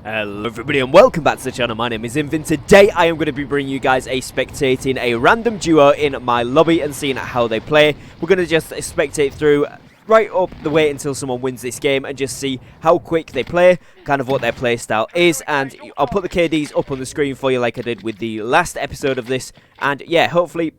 Hello everybody and welcome back to the channel. My name is Invin. Today I am going to be bringing you guys spectating a random duo in my lobby and seeing how they play. We're going to just spectate through right up the way until someone wins this game and just see how quick they play, kind of what their play style is, and I'll put the KDs up on the screen for you like I did with the last episode of this, and yeah, hopefully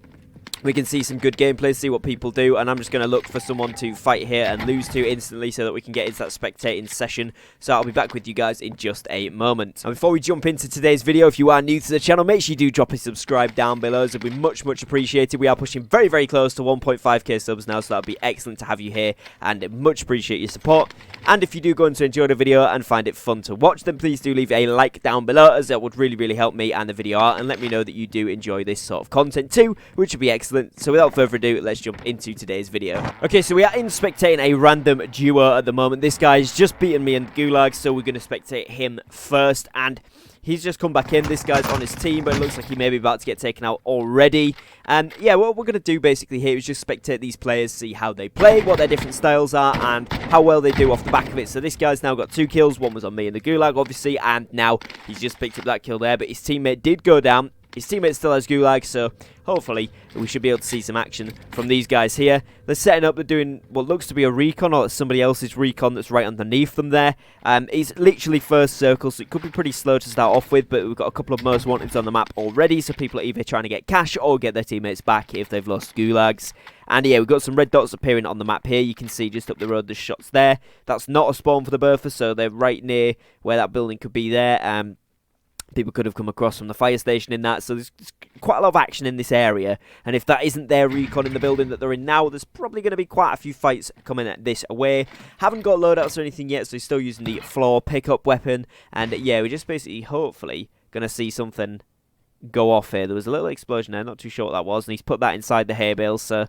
we can see some good gameplay, see what people do, and I'm just going to look for someone to fight here and lose to instantly so that we can get into that spectating session. So I'll be back with you guys in just a moment. And before we jump into today's video, if you are new to the channel, make sure you do drop a subscribe down below. It would be much appreciated. We are pushing very close to 1.5k subs now, so that would be excellent to have you here, and much appreciate your support. And if you do go on to enjoy the video and find it fun to watch, then please do leave a like down below, as that would really help me and the video out, and let me know that you do enjoy this sort of content too, which would be excellent. So without further ado, let's jump into today's video. Okay, so we are spectating a random duo at the moment. This guy's just beaten me in Gulag, so we're going to spectate him first, and he's just come back in. This guy's on his team, but it looks like he may be about to get taken out already. And yeah, what we're going to do basically here is just spectate these players, see how they play, what their different styles are, and how well they do off the back of it. So this guy's now got 2 kills. One was on me in the Gulag, obviously, and now he's just picked up that kill there, but his teammate did go down. His teammate still has Gulag, so hopefully we should be able to see some action from these guys here. They're setting up, they're doing what looks to be a recon, or somebody else's recon that's right underneath them there. It's literally first circle, so it could be pretty slow to start off with, but we've got a couple of most wanted on the map already, so people are either trying to get cash or get their teammates back if they've lost Gulags. And yeah, we've got some red dots appearing on the map here. You can see just up the road there's shots there. That's not a spawn for the Bertha, so they're right near where that building could be there. People could have come across from the fire station in that, so there's quite a lot of action in this area, and if that isn't their recon in the building that they're in now, there's probably going to be quite a few fights coming at this away. Haven't got loadouts or anything yet, so he's still using the floor pickup weapon, and yeah, we're just basically hopefully going to see something go off here. There was a little explosion there, not too sure what that was, and he's put that inside the hay bales, so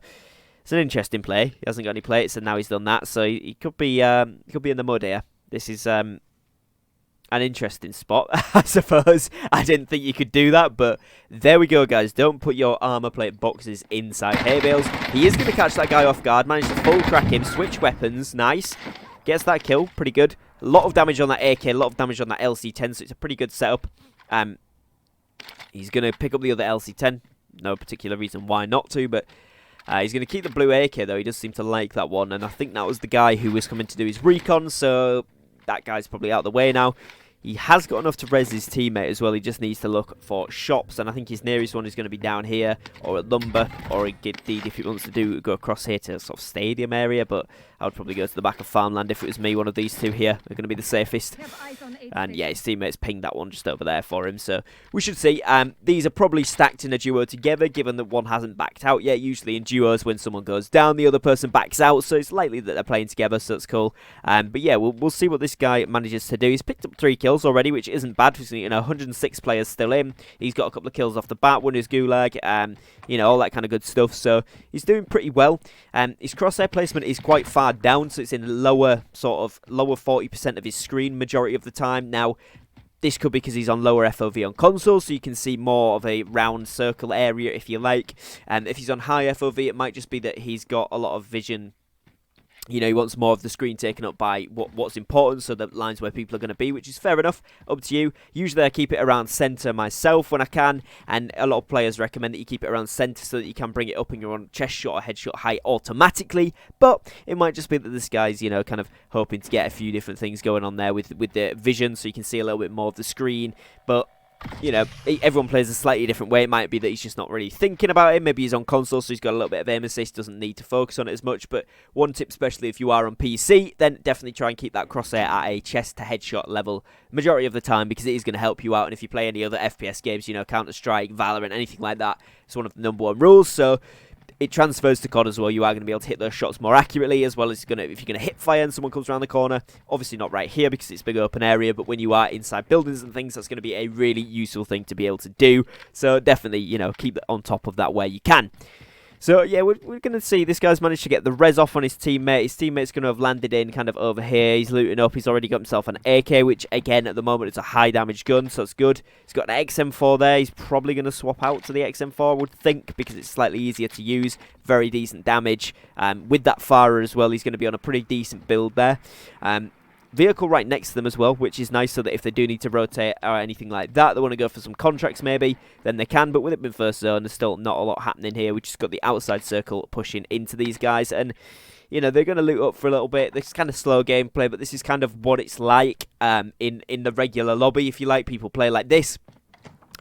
it's an interesting play. He hasn't got any plates, and now he's done that, so he could be in the mud here. This is an interesting spot, I suppose. I didn't think you could do that, but there we go, guys. Don't put your armor plate boxes inside hay bales. He is going to catch that guy off guard, managed to full crack him, switch weapons, nice. Gets that kill, pretty good. A lot of damage on that AK, a lot of damage on that LC-10, so it's a pretty good setup. He's going to pick up the other LC-10. No particular reason why not to, but he's going to keep the blue AK, though. He does seem to like that one, and I think that was the guy who was coming to do his recon, so that guy's probably out of the way now. He has got enough to res his teammate as well. He just needs to look for shops, and I think his nearest one is going to be down here, or at Lumber, or indeed if he wants to go across here to sort of stadium area, but I would probably go to the back of farmland if it was me. One of these two here are going to be the safest. And yeah, his teammates pinged that one just over there for him, so we should see. These are probably stacked in a duo together, given that one hasn't backed out yet. Usually in duos, when someone goes down, the other person backs out, so it's likely that they're playing together, so that's cool. But yeah, we'll see what this guy manages to do. He's picked up 3 kills already, which isn't bad. You know, 106 players still in. He's got a couple of kills off the bat, one is Gulag, you know, all that kind of good stuff, so he's doing pretty well. His crosshair placement is quite far down, so it's in lower 40% of his screen majority of the time. Now, this could be because he's on lower FOV on console, so you can see more of a round circle area if you like. If he's on high FOV, it might just be that he's got a lot of vision. You know, he wants more of the screen taken up by what's important, so the lines where people are going to be, which is fair enough, up to you. Usually I keep it around centre myself when I can, and a lot of players recommend that you keep it around centre so that you can bring it up and you're on chest shot or headshot height automatically, but it might just be that this guy's, you know, kind of hoping to get a few different things going on there with the vision, so you can see a little bit more of the screen, but you know, everyone plays a slightly different way. It might be that he's just not really thinking about it. Maybe he's on console, so he's got a little bit of aim assist, doesn't need to focus on it as much. But one tip, especially if you are on PC, then definitely try and keep that crosshair at a chest to headshot level majority of the time, because it is going to help you out. And if you play any other FPS games, you know, Counter-Strike, Valorant, anything like that, it's one of the #1 rules. So it transfers to COD as well. You are going to be able to hit those shots more accurately, as well as if you're going to hit fire and someone comes around the corner. Obviously not right here because it's a big open area, but when you are inside buildings and things, that's going to be a really useful thing to be able to do. So definitely, you know, keep on top of that where you can. So, yeah, we're going to see this guy's managed to get the res off on his teammate. His teammate's going to have landed in kind of over here. He's looting up. He's already got himself an AK, which, again, at the moment, is a high-damage gun, so it's good. He's got an XM4 there. He's probably going to swap out to the XM4, I would think, because it's slightly easier to use. Very decent damage. With that Farah as well, he's going to be on a pretty decent build there. vehicle right next to them as well, which is nice, so that if they do need to rotate or anything like that, they want to go for some contracts maybe, then they can. But with it being first zone, there's still not a lot happening here. We just got the outside circle pushing into these guys, and you know, they're going to loot up for a little bit. This is kind of slow gameplay, but this is kind of what it's like in the regular lobby. If you like, people play like this.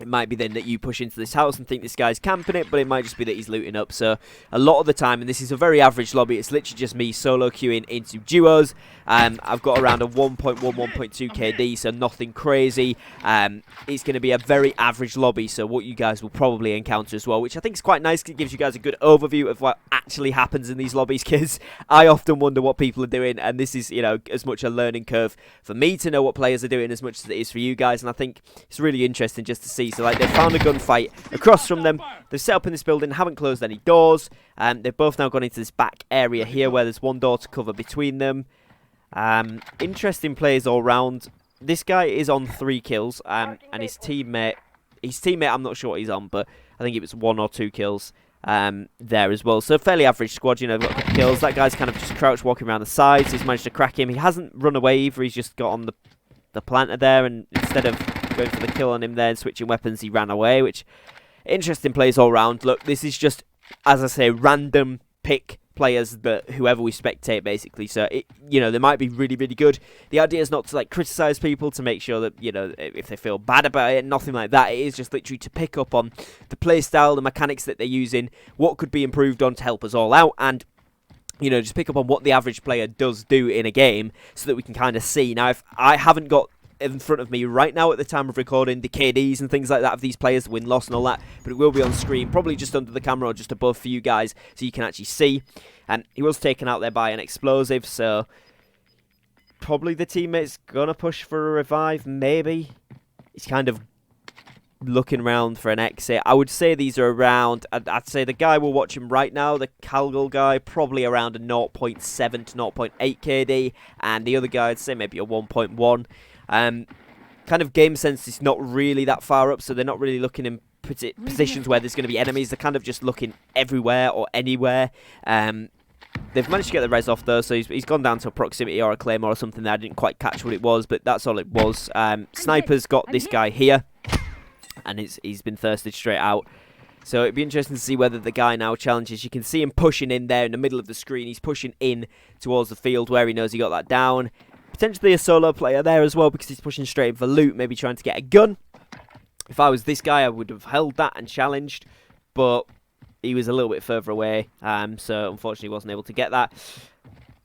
It might be then that you push into this house and think this guy's camping it, but it might just be that he's looting up. So a lot of the time, and this is a very average lobby, it's literally just me solo queuing into duos. I've got around a 1.1, 1.2 KD, so nothing crazy. It's going to be a very average lobby, so what you guys will probably encounter as well, which I think is quite nice because it gives you guys a good overview of what actually happens in these lobbies, because I often wonder what people are doing, and this is, you know, as much a learning curve for me to know what players are doing as much as it is for you guys, and I think it's really interesting just to see. So like, they've found a gunfight across from them, they've set up in this building, haven't closed any doors, they've both now gone into this back area here where there's one door to cover between them. Interesting plays all round. This guy is on 3 kills, and his teammate I'm not sure what he's on, but I think it was 1 or 2 kills there as well. So fairly average squad, you know, got a couple kills. That guy's kind of just crouched walking around the sides. He's managed to crack him. He hasn't run away either, he's just got on the planter there, and instead of going for the kill on him there and switching weapons, he ran away, which interesting plays all round. Look, this is just, as I say, random pick players that whoever we spectate basically. So you know, they might be really, really good. The idea is not to like criticize people, to make sure that, you know, if they feel bad about it, nothing like that. It is just literally to pick up on the play style, the mechanics that they're using, what could be improved on to help us all out, and you know, just pick up on what the average player does do in a game, so that we can kind of see. Now, if I haven't got in front of me right now at the time of recording the KDs and things like that of these players, win-loss and all that, but it will be on screen, probably just under the camera or just above for you guys, so you can actually see. And he was taken out there by an explosive, so probably the teammate's gonna push for a revive, maybe. He's kind of looking around for an exit. I would say these are around, I'd say the guy we're watching right now, the Calgal guy, probably around a 0.7 to 0.8 KD, and the other guy, I'd say maybe a 1.1. Kind of game sense is not really that far up, so they're not really looking in positions where there's going to be enemies. They're kind of just looking everywhere or anywhere. They've managed to get the res off though, so he's gone down to a proximity or a claymore or something there. I didn't quite catch what it was, but that's all it was. Sniper's got this guy here, and he's been thirsted straight out. So it'd be interesting to see whether the guy now challenges. You can see him pushing in there in the middle of the screen. He's pushing in towards the field where he knows he got that down. Potentially a solo player there as well, because he's pushing straight in for loot, maybe trying to get a gun. If I was this guy, I would have held that and challenged, but he was a little bit further away, so unfortunately wasn't able to get that.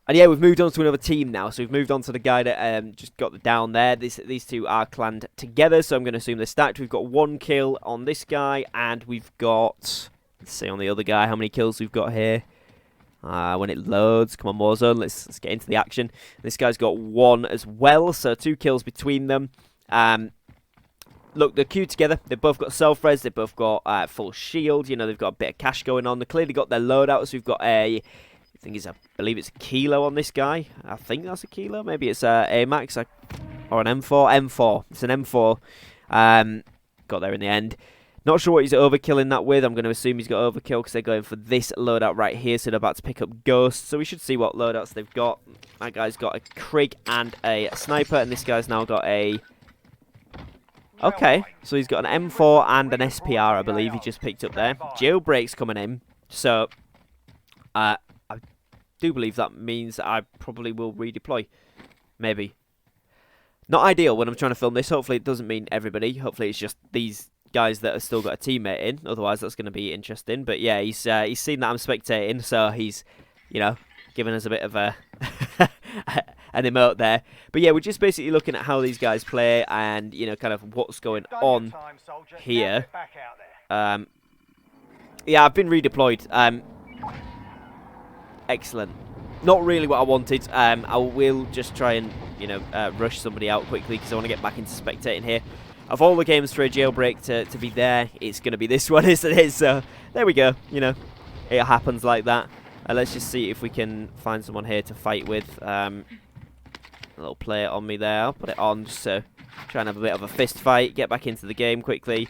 And yeah, we've moved on to another team now, so we've moved on to the guy that just got the down there. These two are clanned together, so I'm going to assume they're stacked. We've got 1 kill on this guy, and we've got, let's see on the other guy how many kills we've got here. When it loads, come on Warzone, let's get into the action. This guy's got 1 as well, so 2 kills between them. Look, they're queued together. They've both got self-res. They've both got full shield. You know, they've got a bit of cash going on. They clearly got their loadouts. We've got I believe it's a kilo on this guy. I think that's a kilo. Maybe it's a AMAX or an M4. M4. It's an M4. Got there in the end. Not sure what he's overkilling that with. I'm going to assume he's got overkill because they're going for this loadout right here. So they're about to pick up Ghosts. So we should see what loadouts they've got. That guy's got a Krig and a sniper. And this guy's now got a... Okay, so he's got an M4 and an SPR, I believe he just picked up there. Jailbreak's coming in. So I do believe that means I probably will redeploy. Maybe. Not ideal when I'm trying to film this. Hopefully it doesn't mean everybody. Hopefully it's just these guys that have still got a teammate in. Otherwise that's going to be interesting. But yeah, he's seen that I'm spectating, so he's, you know, giving us a bit of a an emote there. But yeah, we're just basically looking at how these guys play and, you know, kind of what's going on here. Yeah, I've been redeployed. Excellent. Not really what I wanted. I will just try and, you know, rush somebody out quickly because I want to get back into spectating here. Of all the games for a jailbreak to be there, it's going to be this one, isn't it? So there we go. You know, it happens like that. Let's just see if we can find someone here to fight with. A little player on me there. I'll put it on just to try and have a bit of a fist fight. Get back into the game quickly.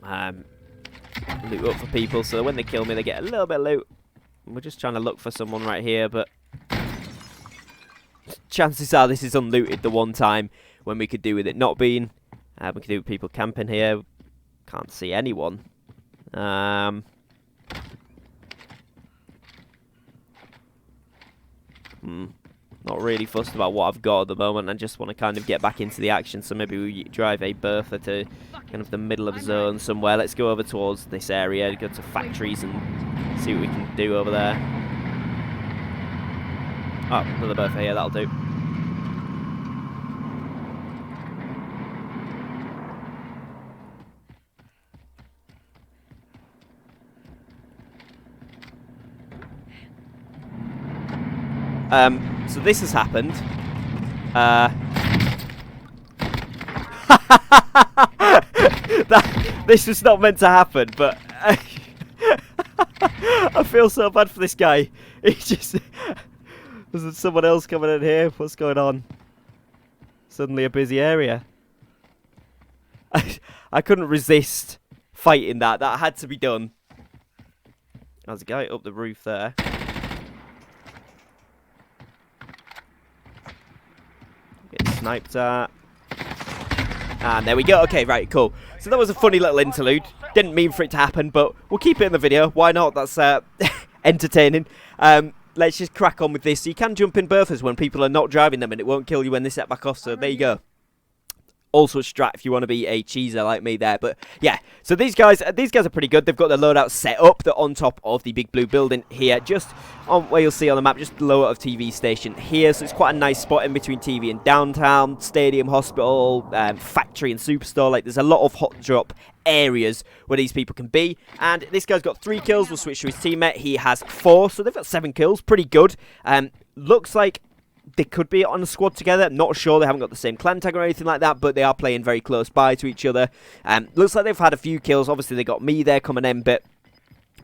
Loot up for people so when they kill me they get a little bit of loot. We're just trying to look for someone right here, but chances are this is unlooted the one time when we could do with it not being. We could do with people camping here. Can't see anyone. Not really fussed about what I've got at the moment. I just want to kind of get back into the action. So maybe we drive a Bertha to kind of the middle of zone somewhere. Let's go over towards this area, go to factories and see what we can do over there. Oh, another Bertha here, that'll do. So this has happened. This was not meant to happen, but I feel so bad for this guy. He just... Was someone else coming in here? What's going on? Suddenly a busy area. I couldn't resist fighting that. That had to be done. There's a guy up the roof there. Get sniped at. And there we go. Okay, right, cool. So that was a funny little interlude. Didn't mean for it to happen, but we'll keep it in the video. Why not? That's entertaining. Let's just crack on with this. So you can jump in Berthas when people are not driving them, and it won't kill you when they set back off. So there you go. Also a strat if you want to be a cheeser like me there. But yeah, so these guys are pretty good. They've got their loadout set up. They're on top of the big blue building here, just on where you'll see on the map, just below of TV station here. So it's quite a nice spot in between TV and downtown, stadium, hospital, factory and superstore. Like, there's a lot of hot drop areas where these people can be. And this guy's got 3 kills. We'll switch to his teammate. He has 4, so they've got 7 kills. Pretty good. Looks like they could be on a squad together. Not sure. They haven't got the same clan tag or anything like that, but they are playing very close by to each other. Looks like they've had a few kills. Obviously, they got me there coming in, but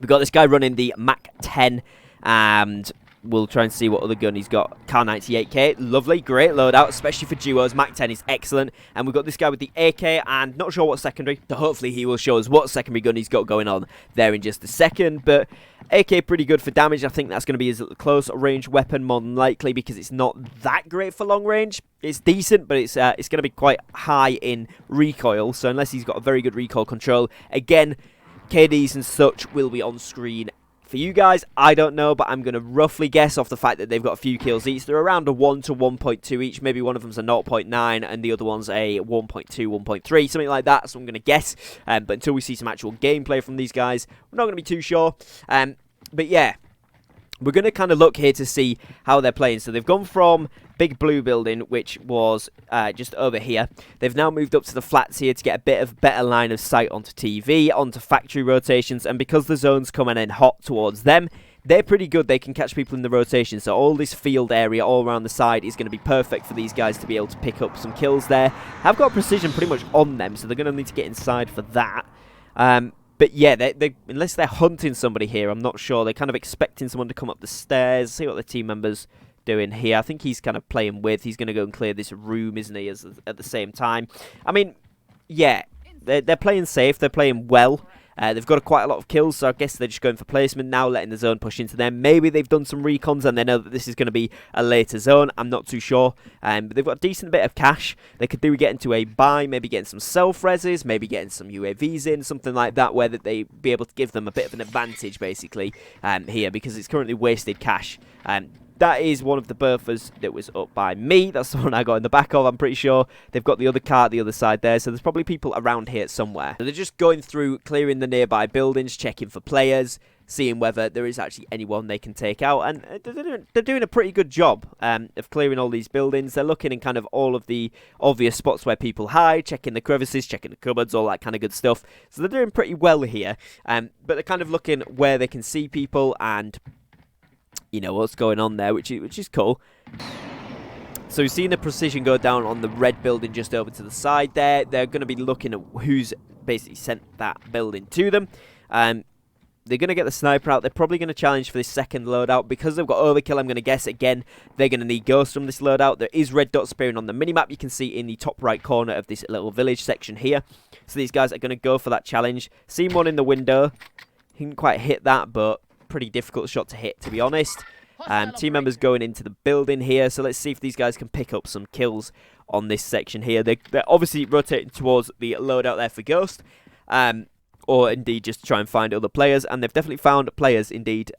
we've got this guy running the Mac 10, and we'll try and see what other gun he's got. Car 98K, lovely, great loadout, especially for duos. Mac 10 is excellent. And we've got this guy with the AK, and not sure what secondary. So hopefully he will show us what secondary gun he's got going on there in just a second. But AK pretty good for damage. I think that's going to be his close range weapon more than likely, because it's not that great for long range. It's decent, but it's going to be quite high in recoil. So unless he's got a very good recoil control, again, KDs and such will be on screen for you guys. I don't know, but I'm going to roughly guess off the fact that they've got a few kills each. They're around a 1 to 1.2 each. Maybe one of them's a 0.9 and the other one's a 1.2, 1.3, something like that. So I'm going to guess. But until we see some actual gameplay from these guys, we're not going to be too sure. But yeah, we're going to kind of look here to see how they're playing. So they've gone from big blue building, which was just over here. They've now moved up to the flats here to get a bit of better line of sight onto TV, onto factory rotations. And because the zone's coming in hot towards them, they're pretty good. They can catch people in the rotation. So all this field area all around the side is going to be perfect for these guys to be able to pick up some kills there. I've got precision pretty much on them, so they're going to need to get inside for that. But yeah, they unless they're hunting somebody here, I'm not sure. They're kind of expecting someone to come up the stairs. See what the team members doing here. I think he's kind of playing with. He's going to go and clear this room, isn't he, at the same time. I mean, yeah, they're playing safe. They're playing well. They've got quite a lot of kills, so I guess they're just going for placement now, letting the zone push into them. Maybe they've done some recons and they know that this is going to be a later zone. I'm not too sure. But they've got a decent bit of cash. They could do getting to a buy, maybe getting some self-reses, maybe getting some UAVs in, something like that, where that they be able to give them a bit of an advantage, basically, here, because it's currently wasted cash. That is one of the Berthas that was up by me. That's the one I got in the back of, I'm pretty sure. They've got the other car at the other side there, so there's probably people around here somewhere. So they're just going through, clearing the nearby buildings, checking for players, seeing whether there is actually anyone they can take out. And they're doing a pretty good job of clearing all these buildings. They're looking in kind of all of the obvious spots where people hide, checking the crevices, checking the cupboards, all that kind of good stuff. So they're doing pretty well here. But they're kind of looking where they can see people and, you know, what's going on there, which is cool. So we've seen the precision go down on the red building just over to the side there. They're going to be looking at who's basically sent that building to them. They're going to get the sniper out. They're probably going to challenge for this second loadout. Because they've got overkill, I'm going to guess, again, they're going to need ghosts from this loadout. There is red dots appearing on the minimap. You can see in the top right corner of this little village section here. So these guys are going to go for that challenge. Seen one in the window. He didn't quite hit that, but pretty difficult shot to hit, to be honest. Team members going into the building here, so let's see if these guys can pick up some kills on this section here. They're obviously rotating towards the loadout there for Ghost, or indeed just try and find other players, and they've definitely found players indeed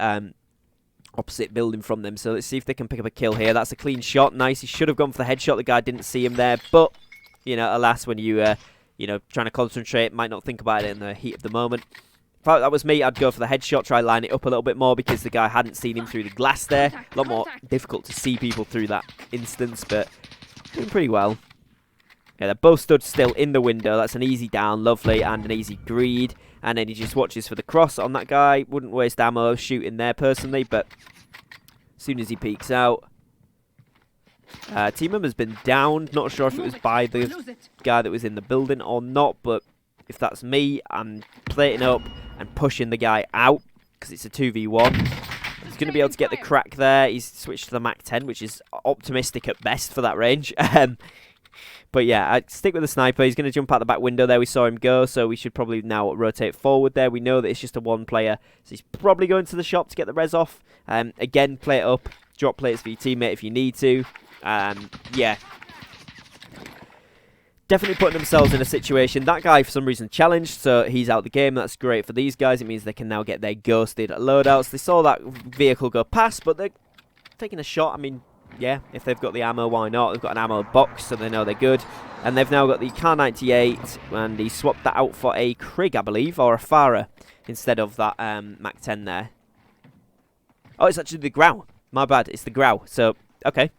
opposite building from them. So let's see if they can pick up a kill here. That's a clean shot. Nice. He should have gone for the headshot. The guy didn't see him there, but you know, alas, when you trying to concentrate, might not think about it in the heat of the moment. If that was me, I'd go for the headshot, try line it up a little bit more because the guy hadn't seen him through the glass there. A lot more difficult to see people through that instance, but doing pretty well. Yeah, they're both stood still in the window. That's an easy down, lovely, and an easy greed. And then he just watches for the cross on that guy. Wouldn't waste ammo shooting there personally, but as soon as he peeks out. Team member's been downed. Not sure if it was by the guy that was in the building or not, but if that's me, I'm plating up and pushing the guy out because it's a 2v1. He's going to be able to get the crack there. He's switched to the MAC-10, which is optimistic at best for that range. But yeah, I'd stick with the sniper. He's going to jump out the back window there. We saw him go, so we should probably now rotate forward there. We know that it's just a one player, so he's probably going to the shop to get the res off. Again, play it up. Drop plates for your teammate if you need to. Yeah. Definitely putting themselves in a situation. That guy, for some reason, challenged, so he's out the game. That's great for these guys. It means they can now get their ghosted loadouts. They saw that vehicle go past, but they're taking a shot. I mean, yeah, if they've got the ammo, why not? They've got an ammo box, so they know they're good. And they've now got the Kar 98, and he swapped that out for a Krig, I believe, or a Farah, instead of that MAC-10 there. Oh, it's actually the Grau. My bad, it's the Grau. So, okay.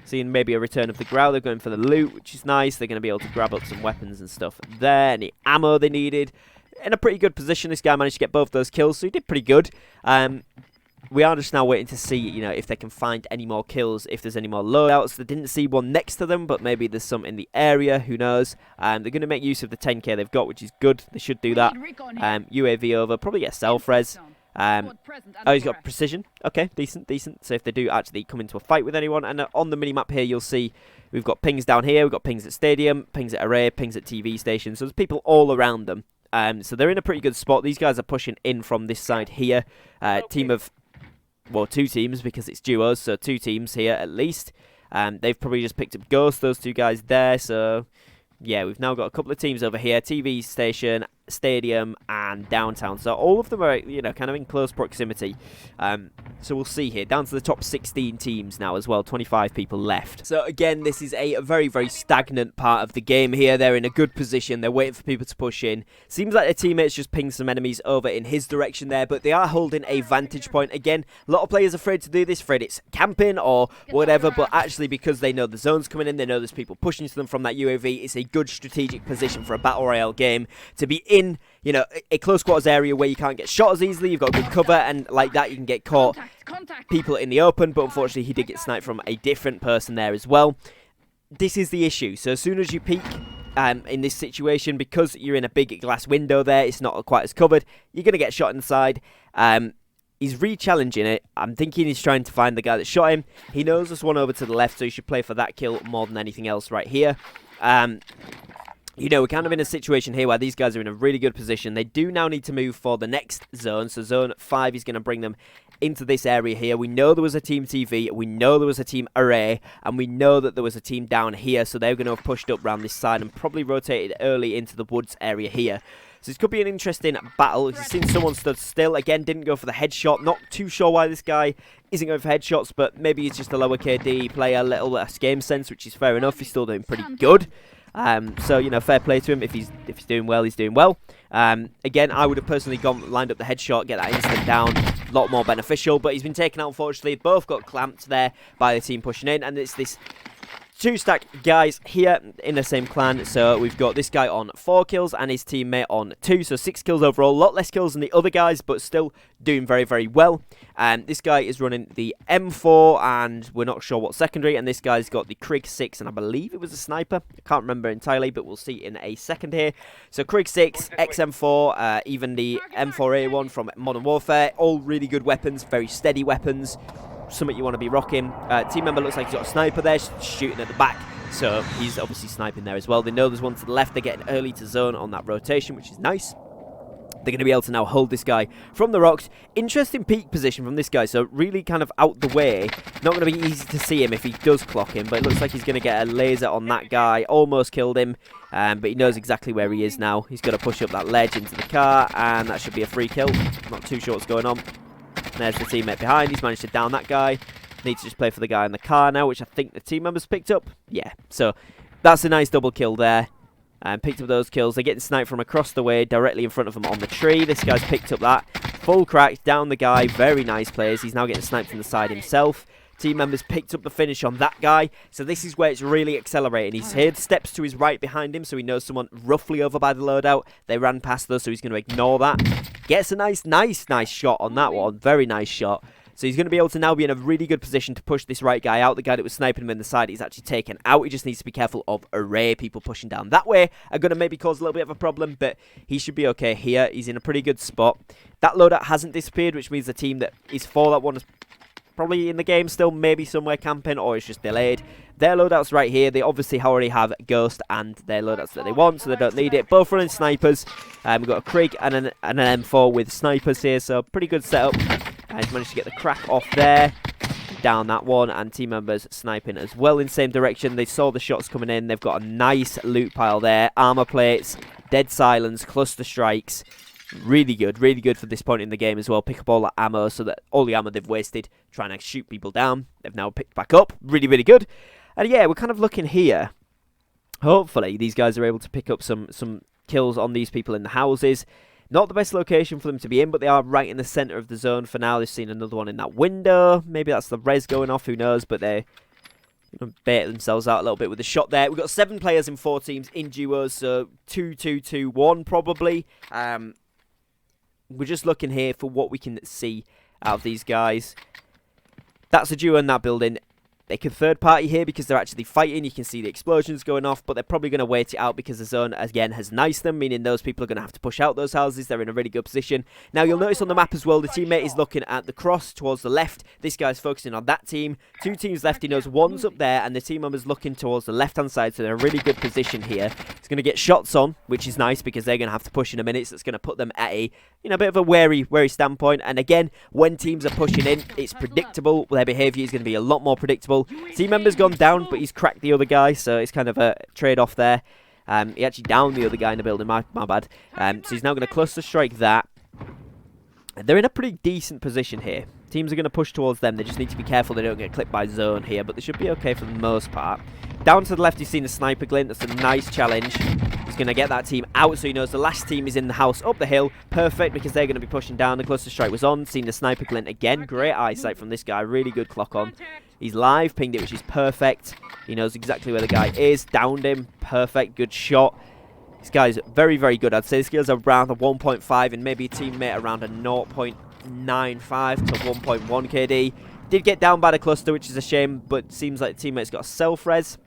Seeing maybe a return of the Grau. They're going for the loot, which is nice. They're going to be able to grab up some weapons and stuff there. Any ammo they needed. In a pretty good position. This guy managed to get both those kills, so he did pretty good. We are just now waiting to see, you know, if they can find any more kills, if there's any more loadouts. They didn't see one next to them, but maybe there's some in the area. Who knows? They're going to make use of the 10k they've got, which is good. They should do that. UAV over. Probably get self-res. Oh, he's got precision. Okay, decent, decent. So if they do actually come into a fight with anyone, and on the mini-map here, you'll see we've got pings down here. We've got pings at stadium, pings at array, pings at TV stations. So there's people all around them. So they're in a pretty good spot. These guys are pushing in from this side here. Team of... well, two teams because it's duos, so two teams here at least. They've probably just picked up Ghost, those two guys there, so yeah, we've now got a couple of teams over here, TV station, stadium, and downtown. So all of them are, you know, kind of in close proximity. So we'll see here. Down to the top 16 teams now as well. 25 people left. So again, this is a very, very stagnant part of the game here. They're in a good position. They're waiting for people to push in. Seems like their teammates just pinged some enemies over in his direction there, but they are holding a vantage point. Again, a lot of players are afraid to do this. Afraid it's camping or whatever, but actually because they know the zone's coming in, they know there's people pushing to them from that UAV, it's a good strategic position for a Battle Royale game to be in, you know, a close quarters area where you can't get shot as easily. You've got good cover, and like that you can get caught people in the open, but unfortunately he did get sniped from a different person there as well. This is the issue. So as soon as you peek in this situation, because you're in a big glass window there, it's not quite as covered, you're going to get shot inside. He's re-challenging it. I'm thinking he's trying to find the guy that shot him. He knows there's one over to the left, so he should play for that kill more than anything else right here. You know, we're kind of in a situation here where these guys are in a really good position. They do now need to move for the next zone. So zone 5 is going to bring them into this area here. We know there was a team TV, we know there was a team array, and we know that there was a team down here. So they're going to have pushed up around this side and probably rotated early into the woods area here. So this could be an interesting battle. You've seen someone stood still. Again, didn't go for the headshot. Not too sure why this guy isn't going for headshots, but maybe he's just a lower KD player, a little less game sense, which is fair enough. He's still doing pretty good. So, you know, fair play to him. If he's doing well, he's doing well. Again, I would have personally lined up the headshot, get that instant down. A lot more beneficial, but he's been taken out, unfortunately. Both got clamped there by the team pushing in, and it's this two-stack guys here in the same clan. So we've got this guy on 4 kills and his teammate on 2, so 6 kills overall. A lot less kills than the other guys, but still doing very, very well. And this guy is running the M4, and we're not sure what secondary. And this guy's got the Krig 6, and I believe it was a sniper. I can't remember entirely, but we'll see in a second here. So Krig 6, XM4, even the M4A1 from Modern Warfare. All really good weapons, very steady weapons. Something you want to be rocking. Team member looks like he's got a sniper there, shooting at the back, so he's obviously sniping there as well. They know there's one to the left. They're getting early to zone on that rotation, which is nice. They're going to be able to now hold this guy from the rocks. Interesting peak position from this guy, so really kind of out the way. Not going to be easy to see him if he does clock him, but it looks like he's going to get a laser on that guy. Almost killed him, but he knows exactly where he is now. He's got to push up that ledge into the car, and that should be a free kill. Not too sure what's going on. There's the teammate behind. He's managed to down that guy. Needs to just play for the guy in the car now, which I think the team members picked up. Yeah, so that's a nice double kill there. And picked up those kills. They're getting sniped from across the way, directly in front of them on the tree. This guy's picked up that. Full crack, down the guy. Very nice plays. He's now getting sniped from the side himself. Team members picked up the finish on that guy. So this is where it's really accelerating. He's heard steps to his right behind him, so he knows someone roughly over by the loadout. They ran past those, so he's going to ignore that. Gets a nice shot on that one. Very nice shot. So he's going to be able to now be in a really good position to push this right guy out. The guy that was sniping him in the side, he's actually taken out. He just needs to be careful of array. People pushing down that way are going to maybe cause a little bit of a problem, but he should be okay here. He's in a pretty good spot. That loadout hasn't disappeared, which means the team that is for that one is probably in the game still, maybe somewhere camping, or it's just delayed. Their loadout's right here. They obviously already have Ghost and their loadouts that they want, so they don't need it. Both running snipers. We've got a Krig and an M4 with snipers here, so pretty good setup. He's managed to get the crack off there. Down that one, and team members sniping as well in the same direction. They saw the shots coming in. They've got a nice loot pile there. Armor plates, dead silence, cluster strikes. Really good for this point in the game as well. Pick up all that ammo, so that all the ammo they've wasted trying to shoot people down, they've now picked back up. Really good. And yeah, we're kind of looking here. Hopefully these guys are able to pick up some kills on these people in the houses. Not the best location for them to be in, but they are right in the centre of the zone for now. They've seen another one in that window. Maybe that's the res going off, who knows, but they bait themselves out a little bit with the shot there. We've got 7 players in 4 teams in duos, so 2-2-2-1 probably. We're just looking here for what we can see out of these guys. That's a duo in that building. They could third party here because they're actually fighting. You can see the explosions going off, but they're probably going to wait it out because the zone, again, has niced them, meaning those people are going to have to push out those houses. They're in a really good position. Now, you'll notice on the map as well, the teammate is looking at the cross towards the left. This guy's focusing on that team. 2 teams left. He knows one's up there, and the team member's looking towards the left-hand side, so they're in a really good position here. He's going to get shots on, which is nice because they're going to have to push in a minute, so it's going to put them at a bit of a wary standpoint. And again, when teams are pushing in, it's predictable. Their behaviour is going to be a lot more predictable. Team member's gone down, but he's cracked the other guy, so it's kind of a trade-off there. He actually downed the other guy in the building, my bad. So he's now going to cluster strike that. They're in a pretty decent position here. Teams are going to push towards them. They just need to be careful they don't get clipped by zone here, but they should be okay for the most part. Down to the left, you've seen a sniper glint. That's a nice challenge. He's going to get that team out, so he knows the last team is in the house up the hill. Perfect, because they're going to be pushing down. The cluster strike was on. Seen the sniper glint again. Great eyesight from this guy. Really good clock on. He's live, pinged it, which is perfect. He knows exactly where the guy is. Downed him. Perfect. Good shot. This guy's very good. I'd say his skills are around a 1.5 and maybe a teammate around a 0.95 to 1.1 KD. Did get down by the cluster, which is a shame, but seems like the teammate's got a self-res.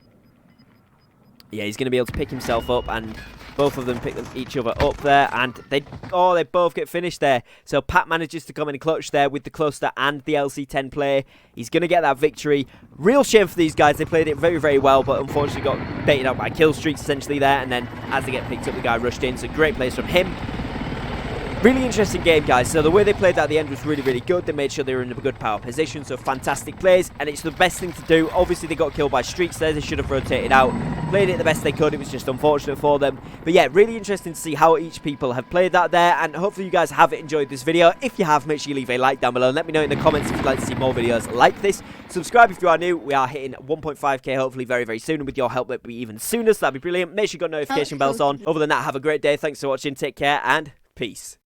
Yeah, he's going to be able to pick himself up, and both of them pick each other up there, and they both get finished there. So Pat manages to come in clutch there with the cluster and the LC-10 play. He's going to get that victory. Real shame for these guys. They played it very well, but unfortunately got baited out by kill streaks essentially there, and then as they get picked up, the guy rushed in. So great plays from him. Really interesting game, guys. So the way they played that at the end was really good. They made sure they were in a good power position, so fantastic plays, and it's the best thing to do. Obviously, they got killed by streaks there. They should have rotated out. Played it the best they could. It was just unfortunate for them. But yeah, really interesting to see how each people have played that there, and hopefully you guys have enjoyed this video. If you have, make sure you leave a like down below, and let me know in the comments if you'd like to see more videos like this. Subscribe if you are new. We are hitting 1.5k hopefully very soon, and with your help, it'll be even sooner, so that'd be brilliant. Make sure you got notification bells on. Other than that, have a great day. Thanks for watching. Take care, and peace.